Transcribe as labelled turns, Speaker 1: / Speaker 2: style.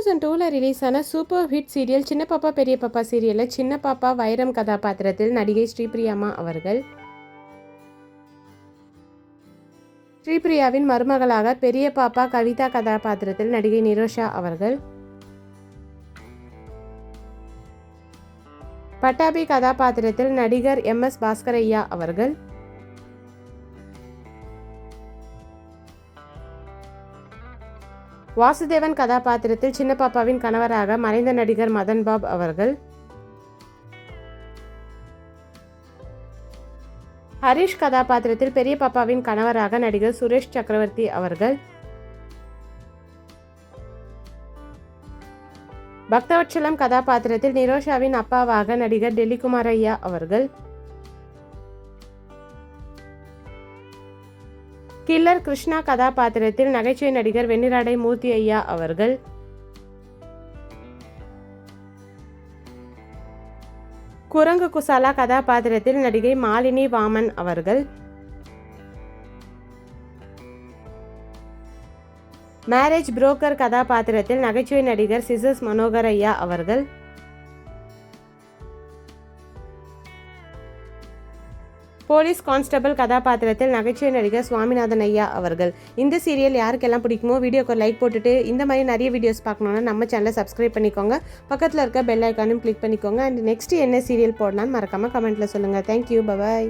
Speaker 1: 2002ல் release ஆன super hit serial சின்ன பாப்பா பெரிய பாப்பா சீரியலில் சின்ன பாப்பா வைரம் கதாபாத்திரத்தில் நடிகை ஸ்ரீபிரியாமா அவர்கள், ஸ்ரீபிரியாவின் மருமகளாக பெரிய பாப்பா கவிதா கதாபாத்திரத்தில் நடிகை நிரோஷா அவர்கள், பட்டாபி கதாபாத்திரத்தில் நடிகர் MS பாஸ்கரையா அவர்கள், வாசுதேவன் கதாபாத்திரத்தில் சின்ன பாப்பாவின் கணவராக மறைந்த நடிகர் மதன் பாப் அவர்கள், ஹரிஷ் கதாபாத்திரத்தில் பெரிய பாப்பாவின் கணவராக நடிகர் சுரேஷ் சக்கரவர்த்தி அவர்கள், பக்தவட்சலம் கதாபாத்திரத்தில் நிரோஷாவின் அப்பாவாக நடிகர் டெல்லிகுமார் ஐயா அவர்கள், கில்லர் கிருஷ்ணா கதாபாத்திரத்தில் நகைச்சுவை நடிகர் வெண்ணிராடை மூர்த்தி ஐயா அவர்கள், குரங்கு குசாலா கதாபாத்திரத்தில் நடிகை மாலினி வாமன் அவர்கள், மேரேஜ் புரோக்கர் கதாபாத்திரத்தில் நகைச்சுவை நடிகர் சிசஸ் மனோகர் ஐயா அவர்கள், போலீஸ் கான்ஸ்டபிள் கதாபாத்திரத்தில் நகைச்சுவை நடிகர் சுவாமிநாதன் ஐயா அவர்கள். இந்த சீரியல் யாருக்கெல்லாம் பிடிக்குமோ வீடியோக்கு ஒரு லைக் போட்டுட்டு இந்த மாதிரி நிறைய வீடியோஸ் பார்க்கணுன்னா நம்ம சேனலை சப்ஸ்கிரைப் பண்ணிக்கோங்க. பக்கத்தில் இருக்க பெல் ஐக்கானும் கிளிக் பண்ணிக்கோங்க. அண்ட் நெக்ஸ்ட் என்ன சீரியல் போடலான்னு மறக்காமல் கமெண்ட்டில் சொல்லுங்கள். Thank you, bye bye.